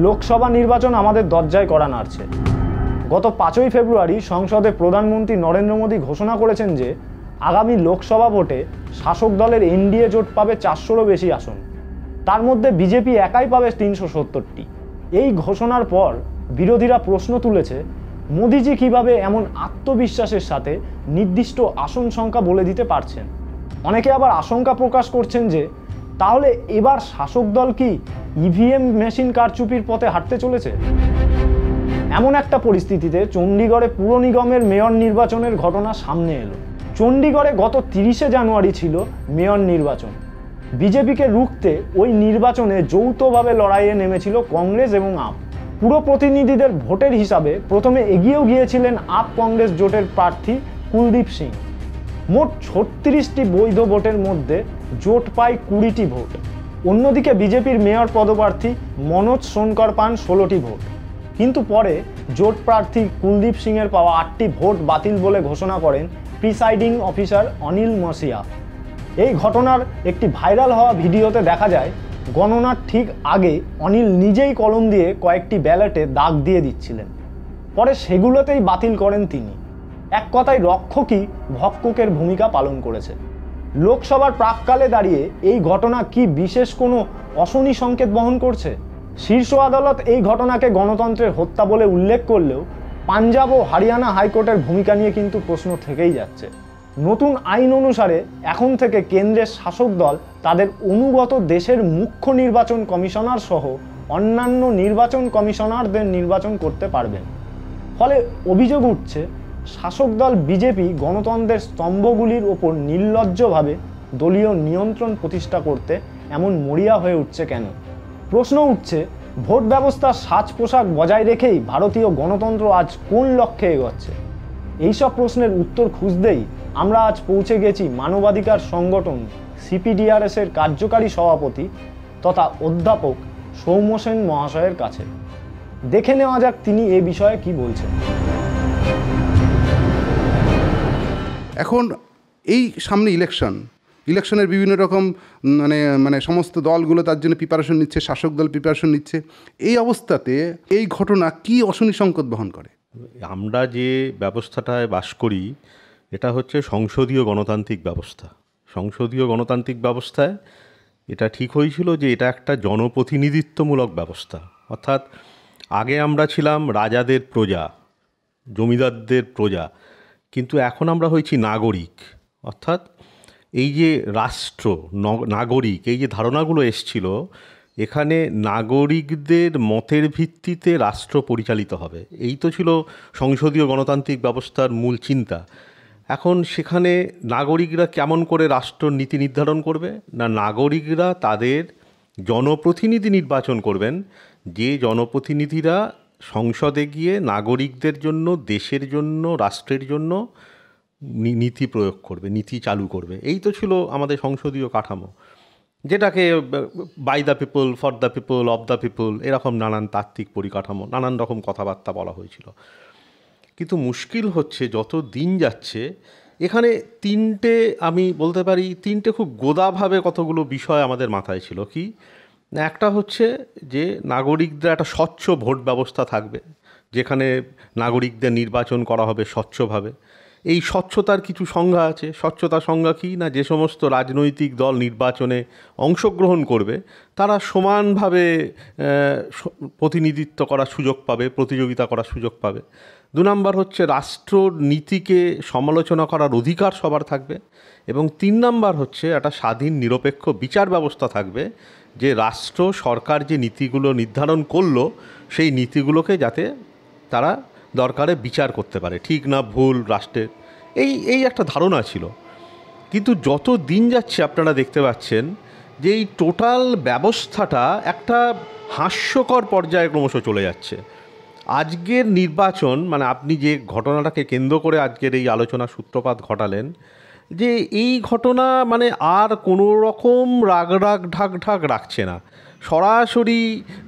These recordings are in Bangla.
লোকসভা নির্বাচন আমাদের দরজায় কড়া নাড়ছে। গত 5ই ফেব্রুয়ারি সংসদে প্রধানমন্ত্রী নরেন্দ্র মোদী ঘোষণা করেছেন যে আগামী লোকসভা ভোটে শাসক দলের এনডিএ জোট পাবে 400রও বেশি আসন। তার মধ্যে বিজেপি একাই পাবে 370টি। এই ঘোষণার পর বিরোধীরা প্রশ্ন তুলেছে, মোদীজি কিভাবে এমন আত্মবিশ্বাসের সাথে নির্দিষ্ট আসন সংখ্যা বলে দিতে পারছেন। অনেকে আবার আশঙ্কা প্রকাশ করছেন যে তাহলে এবার শাসক দল কি ইভিএম মেশিন কারচুপির পথে হাঁটতে চলেছে। এমন একটা পরিস্থিতিতে চণ্ডীগড়ে পুর নিগমের মেয়র নির্বাচনের ঘটনা সামনে এলো। চণ্ডীগড়ে গত 30শে জানুয়ারি ছিল মেয়র নির্বাচন। বিজেপিকে রুখতে ওই নির্বাচনে যৌথভাবে লড়াইয়ে নেমেছিল কংগ্রেস এবং আপ। পুরো প্রতিনিধিদের ভোটের হিসাবে প্রথমে এগিয়েও গিয়েছিলেন আপ কংগ্রেস জোটের প্রার্থী কুলদীপ সিং। মোট 36টি বৈধ ভোটের মধ্যে জোট পায় 20টি ভোট। অন্যদিকে বিজেপির মেয়র পদপ্রার্থী মনোজ সোনকর পান 16টি ভোট। কিন্তু পরে জোট প্রার্থী কুলদীপ সিংয়ের পাওয়া 8টি ভোট বাতিল বলে ঘোষণা করেন প্রিসাইডিং অফিসার অনিল মসিয়া। এই ঘটনার একটি ভাইরাল হওয়া ভিডিওতে দেখা যায় গণনার ঠিক আগে অনিল নিজেই কলম দিয়ে কয়েকটি ব্যালটে দাগ দিয়ে দিচ্ছিলেন। পরে সেগুলোতেই বাতিল করেন তিনি। এক কথায় রক্ষকই ভক্ষকের ভূমিকা পালন করেছে। লোকসভার প্রাককালে দাঁড়িয়ে এই ঘটনা কি বিশেষ কোনো অশনি সংকেত বহন করছে? শীর্ষ আদালত এই ঘটনাকে গণতন্ত্রের হত্যা বলে উল্লেখ করলেও পাঞ্জাব ও হরিয়ানা হাইকোর্টের ভূমিকা নিয়ে কিন্তু প্রশ্ন থেকেই যাচ্ছে। নতুন আইন অনুসারে এখন থেকে কেন্দ্রের শাসক দল তাদের অনুগত দেশের মুখ্য নির্বাচন কমিশনার সহ অন্যান্য নির্বাচন কমিশনারদের নির্বাচন করতে পারবেন। ফলে অভিযোগ উঠছে, শাসক দল বিজেপি গণতন্ত্রের স্তম্ভগুলির ওপর নির্লজ্জভাবে দলীয় নিয়ন্ত্রণ প্রতিষ্ঠা করতে এমন মরিয়া হয়ে উঠছে কেন? প্রশ্ন উঠছে, ভোট ব্যবস্থার সাজ পোশাক বজায় রেখেই ভারতীয় গণতন্ত্র আজ কোন লক্ষ্যে এগোচ্ছে? এইসব প্রশ্নের উত্তর খুঁজতেই আমরা আজ পৌঁছে গেছি মানবাধিকার সংগঠন সিপিডিআরএসের কার্যকারী সভাপতি তথা অধ্যাপক সৌম্য সেন মহাশয়ের কাছে। দেখে নেওয়া যাক তিনি এ বিষয়ে কি বলছেন। এখন এই সামনে ইলেকশনের বিভিন্ন রকম মানে সমস্ত দলগুলো তার জন্য প্রিপারেশন নিচ্ছে, শাসক দল প্রিপারেশন নিচ্ছে। এই অবস্থাতে এই ঘটনা কি অশনি সংকেত বহন করে? আমরা যে ব্যবস্থাটায় বাস করি এটা হচ্ছে সংসদীয় গণতান্ত্রিক ব্যবস্থা। সংসদীয় গণতান্ত্রিক ব্যবস্থায় এটা ঠিক হয়েছিল যে এটা একটা জনপ্রতিনিধিত্বমূলক ব্যবস্থা। অর্থাৎ আগে আমরা ছিলাম রাজাদের প্রজা, জমিদারদের প্রজা, কিন্তু এখন আমরা হয়েছি নাগরিক। অর্থাৎ এই যে রাষ্ট্র, নাগরিক, এই যে ধারণাগুলো এসছিল, এখানে নাগরিকদের মতের ভিত্তিতে রাষ্ট্র পরিচালিত হবে, এই তো ছিল সংসদীয় গণতান্ত্রিক ব্যবস্থার মূল চিন্তা। এখন সেখানে নাগরিকরা কেমন করে রাষ্ট্র নীতি নির্ধারণ করবে? না, নাগরিকরা তাদের জনপ্রতিনিধি নির্বাচন করবেন, যে জনপ্রতিনিধিরা সংসদে গিয়ে নাগরিকদের জন্য, দেশের জন্য, রাষ্ট্রের জন্য নীতি প্রয়োগ করবে, নীতি চালু করবে। এই তো ছিল আমাদের সংসদীয় কাঠামো, যেটাকে by the people, for the people, of the people, এরকম নানান তাত্ত্বিক পরিকাঠামো, নানান রকম কথাবার্তা বলা হয়েছিল। কিন্তু মুশকিল হচ্ছে যত দিন যাচ্ছে এখানে আমি বলতে পারি তিনটে খুব গোদাভাবে কতগুলো বিষয় আমাদের মাথায় ছিল। কি? একটা হচ্ছে যে নাগরিকদের একটা স্বচ্ছ ভোট ব্যবস্থা থাকবে, যেখানে নাগরিকদের নির্বাচন করা হবে স্বচ্ছভাবে। এই স্বচ্ছতার কিছু সংজ্ঞা আছে। স্বচ্ছতার সংজ্ঞা কী? না, যে সমস্ত রাজনৈতিক দল নির্বাচনে অংশগ্রহণ করবে তারা সমানভাবে প্রতিনিধিত্ব করার সুযোগ পাবে, প্রতিযোগিতা করার সুযোগ পাবে। 2 নম্বর হচ্ছে রাষ্ট্র নীতিকে সমালোচনা করার অধিকার সবার থাকবে। এবং 3 নম্বর হচ্ছে একটা স্বাধীন নিরপেক্ষ বিচার ব্যবস্থা থাকবে, যে রাষ্ট্র সরকার যে নীতিগুলো নির্ধারণ করলো সেই নীতিগুলোকে যাতে তারা দরকারে বিচার করতে পারে, ঠিক না ভুল রাষ্ট্রের। এই একটা ধারণা ছিল। কিন্তু যত দিন যাচ্ছে আপনারা দেখতে পাচ্ছেন যে এই টোটাল ব্যবস্থাটা একটা হাস্যকর পর্যায়ে ক্রমশ চলে যাচ্ছে। আজকের নির্বাচন, মানে আপনি যে ঘটনাটাকে কেন্দ্র করে আজকের এই আলোচনা সূত্রপাত ঘটালেন, যে এই ঘটনা মানে আর কোনো রকম রাগ ঢাক রাখছে না। সরাসরি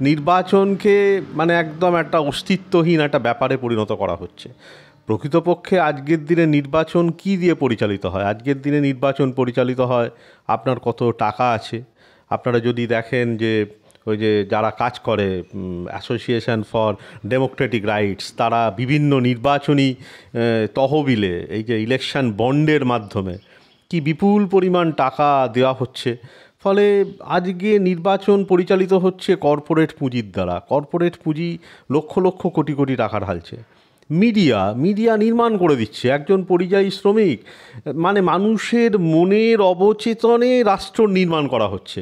নির্বাচনকে মানে একদম একটা অস্তিত্বহীন একটা ব্যাপারে পরিণত করা হচ্ছে। প্রকৃতপক্ষে আজকের দিনে নির্বাচন কি দিয়ে পরিচালিত হয়? আজকের দিনে নির্বাচন পরিচালিত হয় আপনার কত টাকা আছে। আপনারা যদি দেখেন যে ওই যে যারা কাজ করে অ্যাসোসিয়েশন ফর ডেমোক্রেটিক রাইটস, তারা বিভিন্ন নির্বাচনী তহবিলে এই যে ইলেকশন বন্ডের মাধ্যমে কি বিপুল পরিমাণ টাকা দেওয়া হচ্ছে। ফলে আজকে নির্বাচন পরিচালিত হচ্ছে কর্পোরেট পুঁজির দ্বারা। কর্পোরেট পুঁজি লক্ষ লক্ষ কোটি কোটি টাকা ঢালছে। মিডিয়া নির্মাণ করে দিচ্ছে। একজন পরিযায়ী শ্রমিক, মানে মানুষের মনের অবচেতনে রাষ্ট্র নির্মাণ করা হচ্ছে।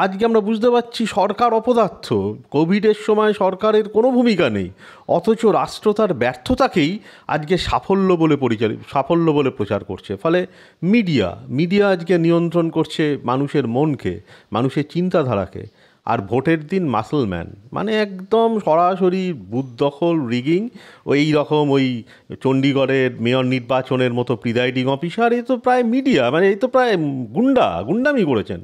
আজকে আমরা বুঝতে পারছি সরকার অপদার্থ, কোভিডের সময় সরকারের কোনো ভূমিকা নেই, অথচ রাষ্ট্র তার ব্যর্থতাকেই আজকে সাফল্য বলে প্রচার করছে। ফলে মিডিয়া আজকে নিয়ন্ত্রণ করছে মানুষের মনকে, মানুষের চিন্তাধারাকে। আর ভোটের দিন মাসলম্যান, মানে একদম সরাসরি বুথ দখল, রিগিং, ওই রকম ওই চণ্ডীগড়ের মেয়র নির্বাচনের মতো প্রিজাইডিং অফিসার। এ তো প্রায় মিডিয়া, মানে এই তো প্রায় গুন্ডামি করেছেন।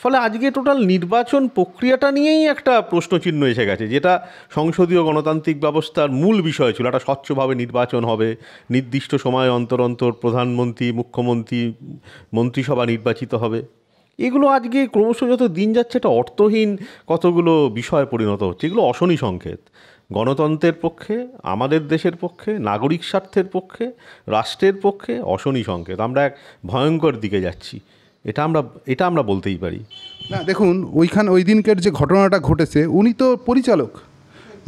ফলে আজকে টোটাল নির্বাচন প্রক্রিয়াটা নিয়েই একটা প্রশ্নচিহ্ন এসে গেছে, যেটা সংসদীয় গণতান্ত্রিক ব্যবস্থার মূল বিষয় ছিল। একটা স্বচ্ছভাবে নির্বাচন হবে, নির্দিষ্ট সময় অন্তর অন্তর প্রধানমন্ত্রী, মুখ্যমন্ত্রী, মন্ত্রিসভা নির্বাচিত হবে। এগুলো আজকে ক্রমশ যত দিন যাচ্ছে একটা অর্থহীন কতগুলো বিষয় পরিণত হচ্ছে। এগুলো অশনি সংকেত গণতন্ত্রের পক্ষে, আমাদের দেশের পক্ষে, নাগরিক স্বার্থের পক্ষে, রাষ্ট্রের পক্ষে অশনি সংকেত। আমরা এক ভয়ঙ্কর দিকে যাচ্ছি, এটা আমরা বলতেই পারি। না দেখুন, ওই দিনকের যে ঘটনাটা ঘটেছে, উনি তো পরিচালক,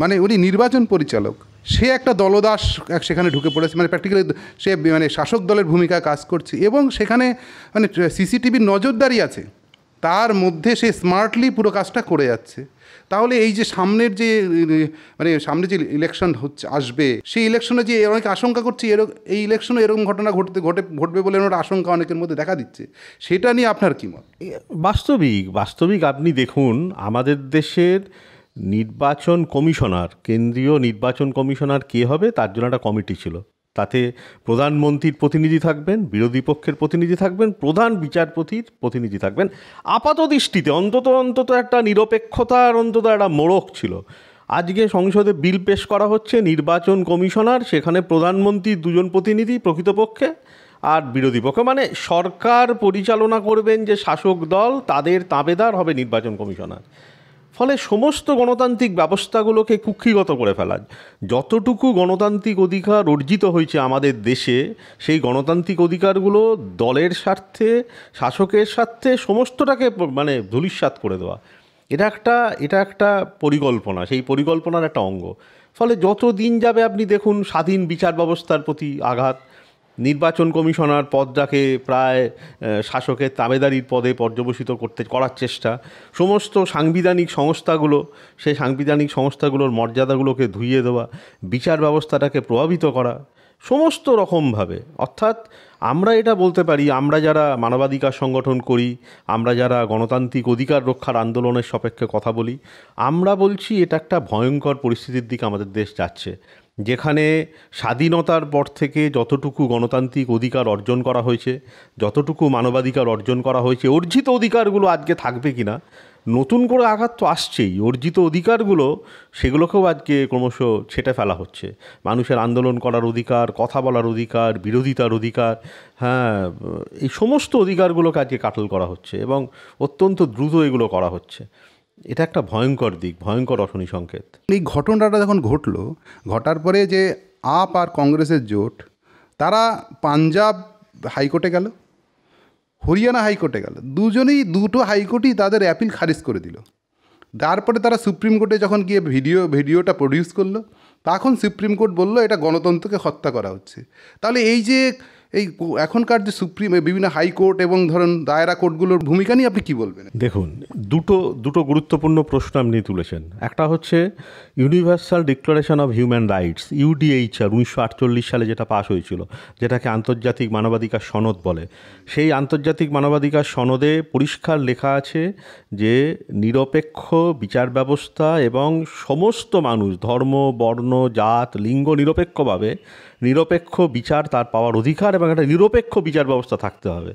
মানে উনি নির্বাচন পরিচালক। সে একটা দলদাস সেখানে ঢুকে পড়েছে, মানে প্র্যাকটিক্যালি সে মানে শাসক দলের ভূমিকায় কাজ করছে, এবং সেখানে মানে সিসিটিভির নজরদারি আছে, তার মধ্যে সে স্মার্টলি পুরো কাজটা করে যাচ্ছে। তাহলে এই যে সামনের যে মানে সামনে যে ইলেকশন আসবে, সেই ইলেকশনে যে অনেক আশঙ্কা করছে এই ইলেকশনে এরকম ঘটনা ঘটবে বলে ওনার আশঙ্কা অনেকের মধ্যে দেখা দিচ্ছে। সেটা নিয়ে আপনার কী মত? বাস্তবিক আপনি দেখুন, আমাদের দেশের নির্বাচন কমিশনার, কেন্দ্রীয় নির্বাচন কমিশনার কে হবে তার জন্য একটা কমিটি ছিল। তাতে প্রধানমন্ত্রীর প্রতিনিধি থাকবেন, বিরোধী পক্ষের প্রতিনিধি থাকবেন, প্রধান বিচারপতির প্রতিনিধি থাকবেন। আপাত দৃষ্টিতে অন্তত একটা নিরপেক্ষতার অন্তত একটা মোড়ক ছিল। আজকে সংসদে বিল পেশ করা হচ্ছে, নির্বাচন কমিশনার, সেখানে প্রধানমন্ত্রীর দুজন প্রতিনিধি প্রকৃতপক্ষে, আর বিরোধী পক্ষ, মানে সরকার পরিচালনা করবেন যে শাসক দল, তাদের তাবেদার হবে নির্বাচন কমিশনার। ফলে সমস্ত গণতান্ত্রিক ব্যবস্থাগুলোকে কুক্ষিগত করে ফেলা। যতটুকু গণতান্ত্রিক অধিকার অর্জিত হয়েছে আমাদের দেশে, সেই গণতান্ত্রিক অধিকারগুলো দলের স্বার্থে, শাসকের স্বার্থে সমস্তটাকে মানে ধূলিসাৎ করে দেওয়া। এটা একটা পরিকল্পনা, সেই পরিকল্পনার একটা অঙ্গ। ফলে যত দিন যাবে আপনি দেখুন স্বাধীন বিচার ব্যবস্থার প্রতি আঘাত, নির্বাচন কমিশনার পদটাকে প্রায় শাসকের তাবেদারির পদে পর্যবসিত করার চেষ্টা, সমস্ত সাংবিধানিক সংস্থাগুলো, সেই সাংবিধানিক সংস্থাগুলোর মর্যাদাগুলোকে ধুইয়ে দেওয়া, বিচার ব্যবস্থাটাকে প্রভাবিত করা সমস্ত রকমভাবে। অর্থাৎ আমরা এটা বলতে পারি, আমরা যারা মানবাধিকার সংগঠন করি, আমরা যারা গণতান্ত্রিক অধিকার রক্ষার আন্দোলনের সপক্ষে কথা বলি, আমরা বলছি এটা একটা ভয়ঙ্কর পরিস্থিতির দিকে আমাদের দেশ যাচ্ছে, যেখানে স্বাধীনতার পর থেকে যতটুকু গণতান্ত্রিক অধিকার অর্জন করা হয়েছে, যতটুকু মানবাধিকার অর্জন করা হয়েছে, অর্জিত অধিকারগুলো আজকে থাকবে কি না, নতুন করে আঘাত তো আসছেই। অর্জিত অধিকারগুলো, সেগুলোকেও আজকে ক্রমশ ছেঁটে ফেলা হচ্ছে। মানুষের আন্দোলন করার অধিকার, কথা বলার অধিকার, বিরোধিতার অধিকার, এই সমস্ত অধিকারগুলোকে আজকে কাটল করা হচ্ছে, এবং অত্যন্ত দ্রুত এগুলো করা হচ্ছে। এটা একটা ভয়ঙ্কর দিক, ভয়ঙ্কর অশনি সংকেত। এই ঘটনাটা যখন ঘটলো, ঘটার পরে যে আপ আর কংগ্রেসের জোট, তারা পাঞ্জাব হাইকোর্টে গেল, হরিয়ানা হাইকোর্টে গেল, দুটো হাইকোর্টই তাদের অ্যাপিল খারিজ করে দিল। তারপরে তারা সুপ্রিম কোর্টে যখন গিয়ে ভিডিওটা প্রডিউস করলো, তখন সুপ্রিম কোর্ট বললো এটা গণতন্ত্রকে হত্যা করা হচ্ছে। তাহলে এই যে এখনকার যে বিভিন্ন হাইকোর্ট এবং ধরুন দায়রা কোর্টগুলোর ভূমিকা নিয়ে আপনি কী বলবেন? দেখুন, দুটো গুরুত্বপূর্ণ প্রশ্ন আপনি তুলেছেন। একটা হচ্ছে universal declaration of human rights, UDHR, 1948 সালে যেটা পাশ হয়েছিল, যেটাকে আন্তর্জাতিক মানবাধিকার সনদ বলে। সেই আন্তর্জাতিক মানবাধিকার সনদে পরিষ্কার লেখা আছে যে নিরপেক্ষ বিচার ব্যবস্থা এবং সমস্ত মানুষ, ধর্ম, বর্ণ, জাত, লিঙ্গ নিরপেক্ষভাবে নিরপেক্ষ বিচার তার পাওয়ার অধিকার, এবং একটা নিরপেক্ষ বিচার ব্যবস্থা থাকতে হবে।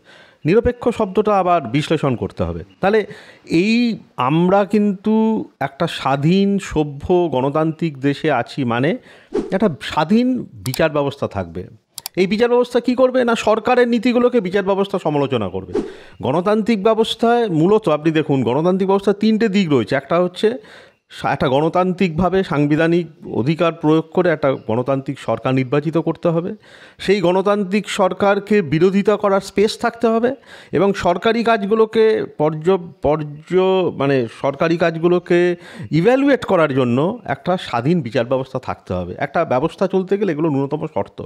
নিরপেক্ষ শব্দটা আবার বিশ্লেষণ করতে হবে। তাহলে আমরা কিন্তু একটা স্বাধীন, সভ্য, গণতান্ত্রিক দেশে আছি, মানে একটা স্বাধীন বিচার ব্যবস্থা থাকবে। এই বিচার ব্যবস্থা কি করবে না সরকারের নীতিগুলোকে বিচার ব্যবস্থা সমালোচনা করবে। গণতান্ত্রিক ব্যবস্থায় মূলত আপনি দেখুন গণতান্ত্রিক ব্যবস্থার তিনটে দিক রয়েছে। একটা হচ্ছে একটা গণতান্ত্রিকভাবে সাংবিধানিক অধিকার প্রয়োগ করে একটা গণতান্ত্রিক সরকার নির্বাচিত করতে হবে, সেই গণতান্ত্রিক সরকারকে বিরোধিতা করার স্পেস থাকতে হবে এবং সরকারি কাজগুলোকে সরকারি কাজগুলোকে ইভ্যালুয়েট করার জন্য একটা স্বাধীন বিচার ব্যবস্থা থাকতে হবে। একটা ব্যবস্থা চলতে গেলে এগুলো ন্যূনতম শর্ত।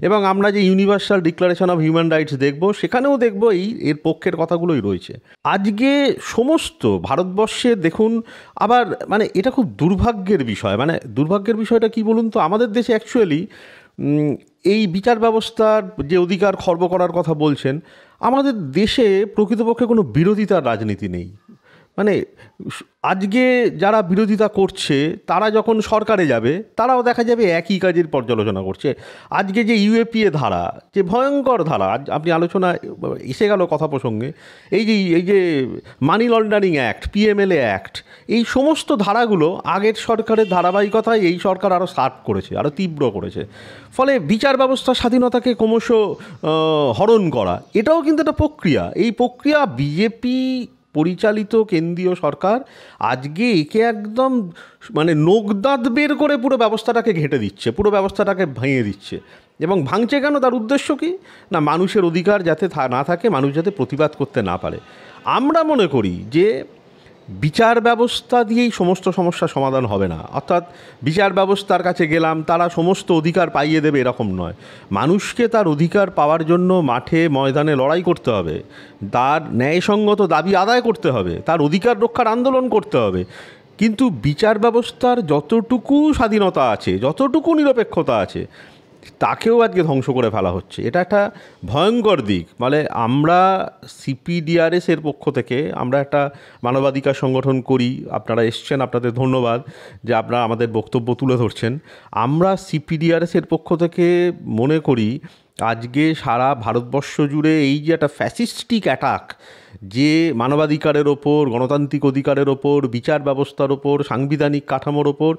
এবং আমরা যে universal declaration of human rights দেখব, সেখানেও দেখব এর পক্ষের কথাগুলোই রয়েছে। আজকে সমস্ত ভারতবর্ষে দেখুন, আবার এটা খুব দুর্ভাগ্যের বিষয়। দুর্ভাগ্যের বিষয়টা কি বলুন তো, আমাদের দেশে অ্যাকচুয়ালি এই বিচার ব্যবস্থার যে অধিকার খর্ব করার কথা বলছেন, আমাদের দেশে প্রকৃতপক্ষে কোনো বিরোধিতার রাজনীতি নেই। আজকে যারা বিরোধিতা করছে তারা যখন সরকারে যাবে তারাও দেখা যাবে একই কাজের পর্যালোচনা করছে। আজকে যে ইউএপিএ ধারা, যে ভয়ঙ্কর ধারা, আপনি আলোচনায় এসে গেল কথা প্রসঙ্গে, এই যে money laundering act, PMLA act, এই সমস্ত ধারাগুলো আগের সরকারের ধারাবাহিকতায় এই সরকার আরও শার্প করেছে, আরও তীব্র করেছে। ফলে বিচার ব্যবস্থার স্বাধীনতাকে ক্রমশ হরণ করা, এটাও কিন্তু একটা প্রক্রিয়া। এই প্রক্রিয়া বিজেপি পরিচালিত কেন্দ্রীয় সরকার আজকে একে একদম নোকদাঁত বের করে পুরো ব্যবস্থাটাকে ঘেঁটে দিচ্ছে, পুরো ব্যবস্থাটাকে ভেঙে দিচ্ছে। এবং ভাঙছে কেন? তার উদ্দেশ্য কি না, মানুষের অধিকার যাতে না থাকে, মানুষ যাতে প্রতিবাদ করতে না পারে। আমরা মনে করি যে বিচার ব্যবস্থা দিয়েই সমস্ত সমস্যার সমাধান হবে না। অর্থাৎ বিচার ব্যবস্থার কাছে গেলাম, তারা সমস্ত অধিকার পাইয়ে দেবে, এরকম নয়। মানুষকে তার অধিকার পাওয়ার জন্য মাঠে ময়দানে লড়াই করতে হবে, তার ন্যায়সঙ্গত দাবি আদায় করতে হবে, তার অধিকার রক্ষার আন্দোলন করতে হবে। কিন্তু বিচার ব্যবস্থার যতটুকু স্বাধীনতা আছে, যতটুকু নিরপেক্ষতা আছে, তাকেও আজকে ধ্বংস করে ফেলা হচ্ছে। এটা একটা ভয়ঙ্কর দিক। আমরা সিপিডিআরএসের পক্ষ থেকে আমরা একটা মানবাধিকার সংগঠন করি, আপনারা এসছেন, আপনাদের ধন্যবাদ যে আপনারা আমাদের বক্তব্য তুলে ধরছেন। আমরা সিপিডিআরএসের পক্ষ থেকে মনে করি আজকে সারা ভারতবর্ষ জুড়ে এই যে একটা ফ্যাসিস্টিক অ্যাটাক, যে মানবাধিকারের ওপর, গণতান্ত্রিক অধিকারের ওপর, বিচার ব্যবস্থার ওপর, সাংবিধানিক কাঠামোর ওপর,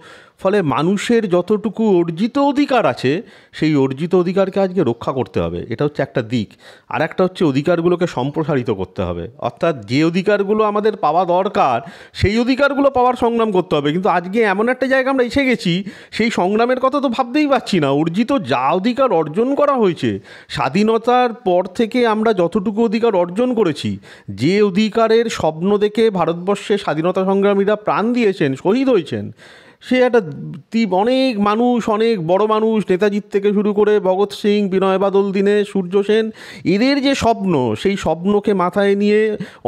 ফলে মানুষের যতটুকু অর্জিত অধিকার আছে সেই অর্জিত অধিকারকে আজকে রক্ষা করতে হবে। এটা হচ্ছে একটা দিক। আর একটা হচ্ছে অধিকারগুলোকে সম্প্রসারিত করতে হবে। অর্থাৎ যে অধিকারগুলো আমাদের পাওয়া দরকার সেই অধিকারগুলো পাওয়ার সংগ্রাম করতে হবে। কিন্তু আজকে এমন একটা জায়গা আমরা এসে গেছি, সেই সংগ্রামের কথা তো ভাবতেই পারছি না। অর্জিত যা অধিকার অর্জন করা হয়েছে, স্বাধীনতার পর থেকে আমরা যতটুকু অধিকার অর্জন করেছি, যে অধিকারের স্বপ্ন দেখে ভারতবর্ষে স্বাধীনতা সংগ্রামীরা প্রাণ দিয়েছেন, শহীদ হয়েছেন, সে একটা অনেক মানুষ, অনেক বড় মানুষ, নেতাজির থেকে শুরু করে ভগৎ সিং, বিনয় বাদল দীনেশ, সূর্য সেন, এদের যে স্বপ্ন, সেই স্বপ্নকে মাথায় নিয়ে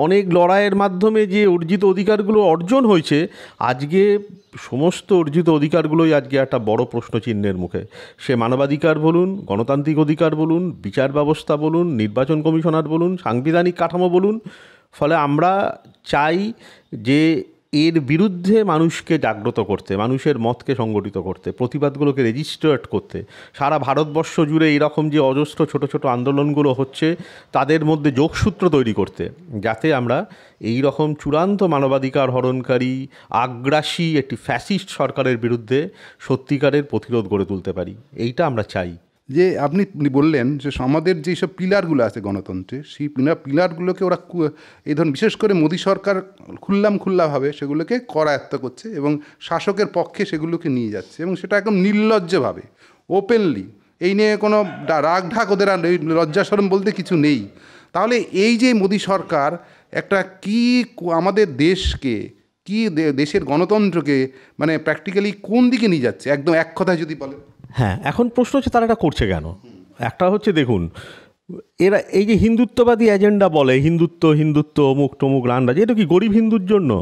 অনেক লড়াইয়ের মাধ্যমে যে অর্জিত অধিকারগুলো অর্জন হয়েছে, আজকে সমস্ত অর্জিত অধিকারগুলোই আজকে একটা বড় প্রশ্নচিহ্নের মুখে। সে মানবাধিকার বলুন, গণতান্ত্রিক অধিকার বলুন, বিচার ব্যবস্থা বলুন, নির্বাচন কমিশনার বলুন, সাংবিধানিক কাঠামো বলুন। ফলে আমরা চাই যে এর বিরুদ্ধে মানুষকে জাগ্রত করতে, মানুষের মতকে সংগঠিত করতে, প্রতিবাদগুলোকে রেজিস্টার্ড করতে, সারা ভারতবর্ষ জুড়ে এইরকম যে অজস্র ছোট ছোট আন্দোলনগুলো হচ্ছে তাদের মধ্যে যোগসূত্র তৈরি করতে, যাতে আমরা এই রকম চূড়ান্ত মানবাধিকার হরণকারী, আগ্রাসী একটি ফ্যাসিস্ট সরকারের বিরুদ্ধে সত্যিকারের প্রতিরোধ গড়ে তুলতে পারি। এইটা আমরা চাই। যে আপনি বললেন যে আমাদের যেসব পিলারগুলো আছে গণতন্ত্রে, সেই পিলারগুলোকে ওরা এই ধরুন বিশেষ করে মোদী সরকার খোল্লাভাবে সেগুলোকে করায়ত্ত করছে এবং শাসকের পক্ষে সেগুলোকে নিয়ে যাচ্ছে, এবং সেটা একদম নির্লজ্জভাবে, ওপেনলি। এই নিয়ে কোনো রাগ ঢাক ওদের আর লজ্জাশরম বলতে কিছু নেই। তাহলে এই যে মোদী সরকার একটা কি আমাদের দেশকে, কি দেশের গণতন্ত্রকে প্র্যাকটিক্যালি কোন দিকে নিয়ে যাচ্ছে, একদম এক কথায় যদি বলেন। হ্যাঁ, এখন প্রশ্ন হচ্ছে তারা এটা করছে কেন। একটা হচ্ছে দেখুন, এরা এই যে হিন্দুত্ববাদী এজেন্ডা বলে, হিন্দুত্ব অমুক টমুক রান্না, এটা কি গরিব হিন্দুর জন্য?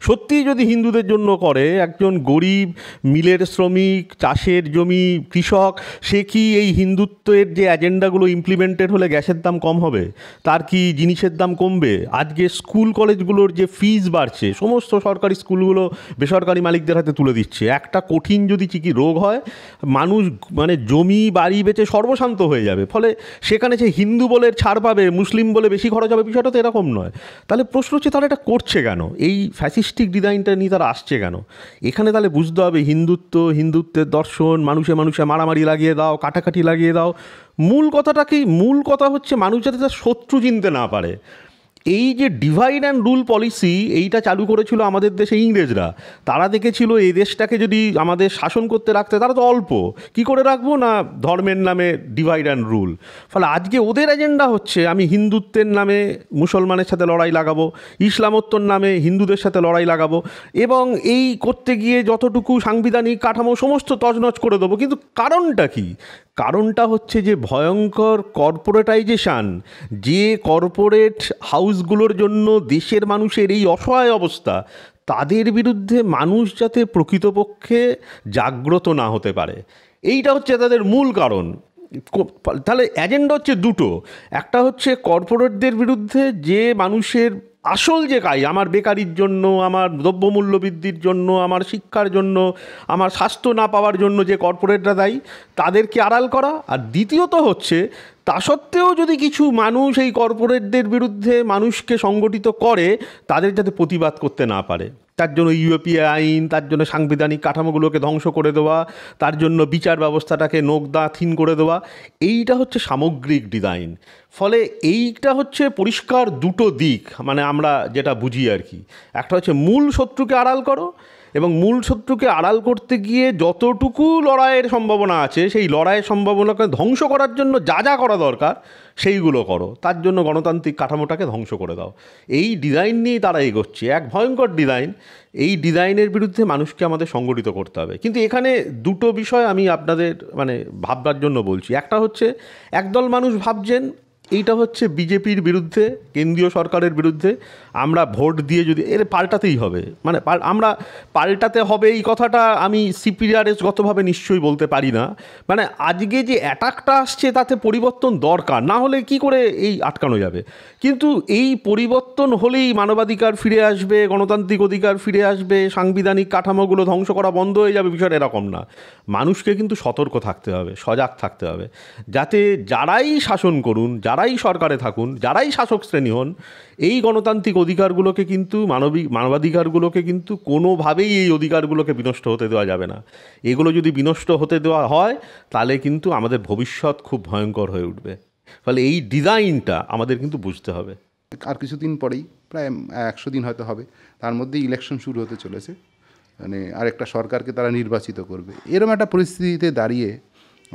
সত্যিই যদি হিন্দুদের জন্য করে, একজন গরিব মিলের শ্রমিক, চাষের জমি কৃষক, সে কি এই হিন্দুত্বের যে এজেন্ডাগুলো ইমপ্লিমেন্টেড হলে গ্যাসের দাম কম হবে? তার কি জিনিসের দাম কমবে? আজকে স্কুল কলেজগুলোর যে ফিজ বাড়ছে, সমস্ত সরকারি স্কুলগুলো বেসরকারি মালিকদের হাতে তুলে দিচ্ছে। একটা কঠিন যদি রোগ হয়, মানুষ জমি বাড়ি বেচে সর্বশান্ত হয়ে যাবে। ফলে সেখানে সে হিন্দু বলে ছাড় পাবে, মুসলিম বলে বেশি খরচ হবে, বিষয়টা তো এরকম নয়। তাহলে প্রশ্ন হচ্ছে তারা এটা করছে কেন? এই ফ্যাসিস্টিক ডিজাইনটা নিয়ে তারা আসছে কেন? এখানে তাহলে বুঝতে হবে হিন্দুত্বের দর্শন, মানুষে মানুষে মারামারি লাগিয়ে দাও, কাটাকাটি লাগিয়ে দাও। মূল কথাটা কি? মূল কথা হচ্ছে মানুষ যাতে তার শত্রু চিনতে না পারে। এই যে ডিভাইড অ্যান্ড রুল পলিসি, এইটা চালু করেছিল আমাদের দেশে ইংরেজরা। তারা দেখেছিল এই দেশটাকে যদি আমাদের শাসন করতে রাখতে, তারা তো অল্প কি করে রাখবো না, ধর্মের নামে ডিভাইড অ্যান্ড রুল। ফলে আজকে ওদের এজেন্ডা হচ্ছে আমি হিন্দুত্বের নামে মুসলমানের সাথে লড়াই লাগাবো, ইসলামোত্তর নামে হিন্দুদের সাথে লড়াই লাগাবো, এবং এই করতে গিয়ে যতটুকু সাংবিধানিক কাঠামো সমস্ত তছনছ করে দেবো। কিন্তু কারণটা কি? কারণটা হচ্ছে যে ভয়ঙ্কর কর্পোরেটাইজেশান, যে কর্পোরেট হাউসগুলোর জন্য দেশের মানুষের এই অসহায় অবস্থা, তাদের বিরুদ্ধে মানুষ যাতে প্রকৃতপক্ষে জাগ্রত না হতে পারে, এইটা হচ্ছে তাদের মূল কারণ। তাহলে এজেন্ডা হচ্ছে দুটো, একটা হচ্ছে কর্পোরেটদের বিরুদ্ধে, যে মানুষের আসল যে আমার বেকারির জন্য, আমার দ্রব্যমূল্য বৃদ্ধির জন্য, আমার শিক্ষার জন্য, আমার স্বাস্থ্য না পাওয়ার জন্য যে কর্পোরেটরা দায়ী, তাদেরকে আড়াল করা। আর দ্বিতীয়ত হচ্ছে তা সত্ত্বেও যদি কিছু মানুষ এই কর্পোরেটদের বিরুদ্ধে মানুষকে সংগঠিত করে, তাদের যাতে প্রতিবাদ করতে না পারে, তার জন্য ইউএপিএ আইন, তার জন্য সাংবিধানিক কাঠামোগুলোকে ধ্বংস করে দেওয়া, তার জন্য বিচার ব্যবস্থাটাকে নোকদাথিন করে দেওয়া, এইটা হচ্ছে সামগ্রিক ডিজাইন। ফলে এইটা হচ্ছে পরিষ্কার দুটো দিক, মানে আমরা যেটা বুঝি আর কি। একটা হচ্ছে মূল শত্রুকে আড়াল করো, এবং মূল শত্রুকে আড়াল করতে গিয়ে যতটুকু লড়াইয়ের সম্ভাবনা আছে, সেই লড়াইয়ের সম্ভাবনাকে ধ্বংস করার জন্য যা যা করা দরকার সেইগুলো করো। তার জন্য গণতান্ত্রিক কাঠামোটাকে ধ্বংস করে দাও। এই ডিজাইন নিয়েই তারা এগোচ্ছে, এক ভয়ঙ্কর ডিজাইন। এই ডিজাইনের বিরুদ্ধে মানুষকে আমাদের সংগঠিত করতে হবে। কিন্তু এখানে দুটো বিষয় আমি আপনাদের ভাববার জন্য বলছি। একটা হচ্ছে একদল মানুষ ভাবছেন এইটা হচ্ছে বিজেপির বিরুদ্ধে, কেন্দ্রীয় সরকারের বিরুদ্ধে, আমরা ভোট দিয়ে যদি এর পাল্টাতেই হবে, আমরা পাল্টাতে হবে, এই কথাটা আমি সিপিআরএসগতভাবে নিশ্চয়ই বলতে পারি না। আজকে যে অ্যাটাকটা আসছে তাতে পরিবর্তন দরকার, না হলে কি করে এই আটকানো যাবে? কিন্তু এই পরিবর্তন হলেই মানবাধিকার ফিরে আসবে, গণতান্ত্রিক অধিকার ফিরে আসবে, সাংবিধানিক কাঠামোগুলো ধ্বংস করা বন্ধ হয়ে যাবে, বিষয়টা এরকম না। মানুষকে কিন্তু সতর্ক থাকতে হবে, সজাগ থাকতে হবে, যাতে যারাই শাসন করুন, যারাই সরকারে থাকুন, যারাই শাসক শ্রেণী হন, এই গণতান্ত্রিক অধিকারগুলোকে কিন্তু মানবাধিকারগুলোকে কিন্তু কোনোভাবেই এই অধিকারগুলোকে বিনষ্ট হতে দেওয়া যাবে না। এগুলো যদি বিনষ্ট হতে দেওয়া হয়, তাহলে কিন্তু আমাদের ভবিষ্যৎ খুব ভয়ঙ্কর হয়ে উঠবে। ফলে এই ডিজাইনটা আমাদের কিন্তু বুঝতে হবে। আর কিছুদিন পরেই, প্রায় 100 দিন হয়তো হবে, তার মধ্যেই ইলেকশন শুরু হতে চলেছে। আরেকটা সরকারকে তারা নির্বাচিত করবে। এরকম একটা পরিস্থিতিতে দাঁড়িয়ে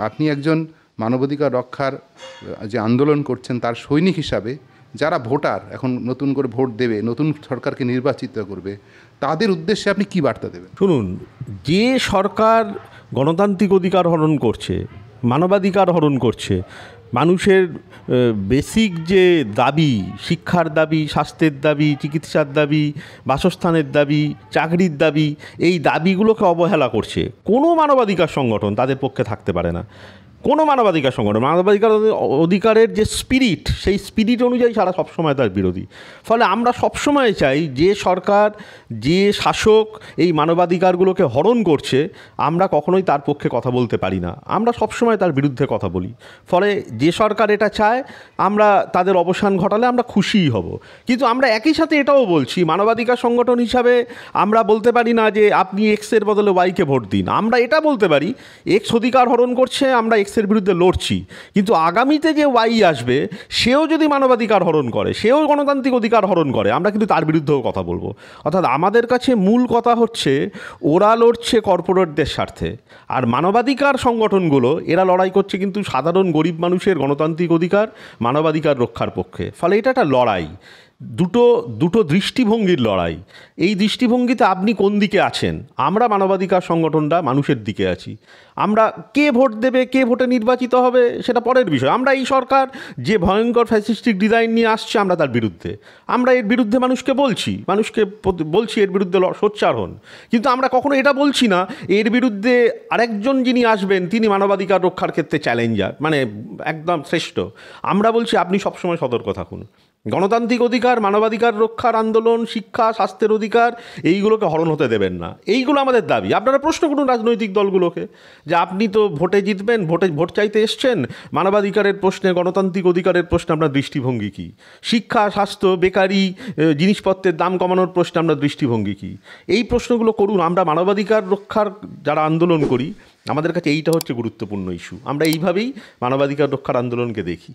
আপনি একজন মানবাধিকার রক্ষার যে আন্দোলন করছেন তার সৈনিক হিসাবে, যারা ভোটার এখন নতুন করে ভোট দেবে, নতুন সরকারকে নির্বাচিত করবে, তাদের উদ্দেশ্যে আপনি কী বার্তা দেবেন? শুনুন, যে সরকার গণতান্ত্রিক অধিকার হরণ করছে, মানবাধিকার হরণ করছে, মানুষের বেসিক যে দাবি, শিক্ষার দাবি, স্বাস্থ্যের দাবি, চিকিৎসার দাবি, বাসস্থানের দাবি, চাকরির দাবি, এই দাবিগুলোকে অবহেলা করছে, কোনো মানবাধিকার সংগঠন তাদের পক্ষে থাকতে পারে না। কোনো মানবাধিকার সংগঠন মানবাধিকার অধিকারের যে স্পিরিট, সেই স্পিরিট অনুযায়ী সারা সবসময় তার বিরোধী। ফলে আমরা সবসময় চাই যে সরকার, যে শাসক এই মানবাধিকারগুলোকে হরণ করছে, আমরা কখনোই তার পক্ষে কথা বলতে পারি না, আমরা সবসময় তার বিরুদ্ধে কথা বলি। ফলে যে সরকার এটা চায়, আমরা তাদের অবসান ঘটালে আমরা খুশিই হব। কিন্তু আমরা একই সাথে এটাও বলছি, মানবাধিকার সংগঠন হিসাবে আমরা বলতে পারি না যে আপনি এক্সের বদলে ওয়াইকে ভোট দিন। আমরা এটা বলতে পারি, এক্স অধিকার হরণ করছে, আমরা এক্সের বিরুদ্ধে লড়ছি, কিন্তু আগামীতে যে ওয়াই আসবে, সেও যদি মানবাধিকার হরণ করে, সেও গণতান্ত্রিক অধিকার হরণ করে, আমরা কিন্তু তার বিরুদ্ধেও কথা বলবো। অর্থাৎ আমাদের কাছে মূল কথা হচ্ছে, ওরা লড়ছে কর্পোরেটদের স্বার্থে, আর মানবাধিকার সংগঠনগুলো এরা লড়াই করছে কিন্তু সাধারণ গরিব মানুষের গণতান্ত্রিক অধিকার, মানবাধিকার রক্ষার পক্ষে। ফলে এটা একটা লড়াই, দুটো দৃষ্টিভঙ্গির লড়াই। এই দৃষ্টিভঙ্গিতে আপনি কোন দিকে আছেন? আমরা মানবাধিকার সংগঠনরা মানুষের দিকে আছি। আমরা কে ভোট দেবে, কে ভোটে নির্বাচিত হবে, সেটা পরের বিষয়। আমরা এই সরকার যে ভয়ঙ্কর ফ্যাসিস্টিক ডিজাইন নিয়ে আসছে, আমরা তার বিরুদ্ধে, আমরা এর বিরুদ্ধে মানুষকে বলছি এর বিরুদ্ধে সোচ্চার হন। কিন্তু আমরা কখনো এটা বলছি না এর বিরুদ্ধে আরেকজন যিনি আসবেন তিনি মানবাধিকার রক্ষার ক্ষেত্রে চ্যালেঞ্জার, একদম শ্রেষ্ঠ। আমরা বলছি আপনি সবসময় সতর্ক থাকুন, গণতান্ত্রিক অধিকার, মানবাধিকার রক্ষার আন্দোলন, শিক্ষা, স্বাস্থ্যের অধিকার, এইগুলোকে হরণ হতে দেবেন না। এইগুলো আমাদের দাবি। আপনারা প্রশ্ন করুন রাজনৈতিক দলগুলোকে যে আপনি তো ভোটে জিতবেন, ভোট চাইতে এসছেন, মানবাধিকারের প্রশ্নে, গণতান্ত্রিক অধিকারের প্রশ্নে আপনার দৃষ্টিভঙ্গি কী? শিক্ষা, স্বাস্থ্য, বেকারি, জিনিসপত্রের দাম কমানোর প্রশ্নে আপনার দৃষ্টিভঙ্গি কী? এই প্রশ্নগুলো করুন। আমরা মানবাধিকার রক্ষার যারা আন্দোলন করি, আমাদের কাছে এইটা হচ্ছে গুরুত্বপূর্ণ ইস্যু। আমরা এইভাবেই মানবাধিকার রক্ষার আন্দোলনকে দেখি।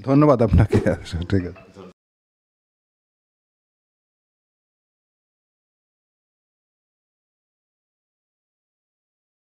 ধন্যবাদ আপনাকে। ঠিক আছে।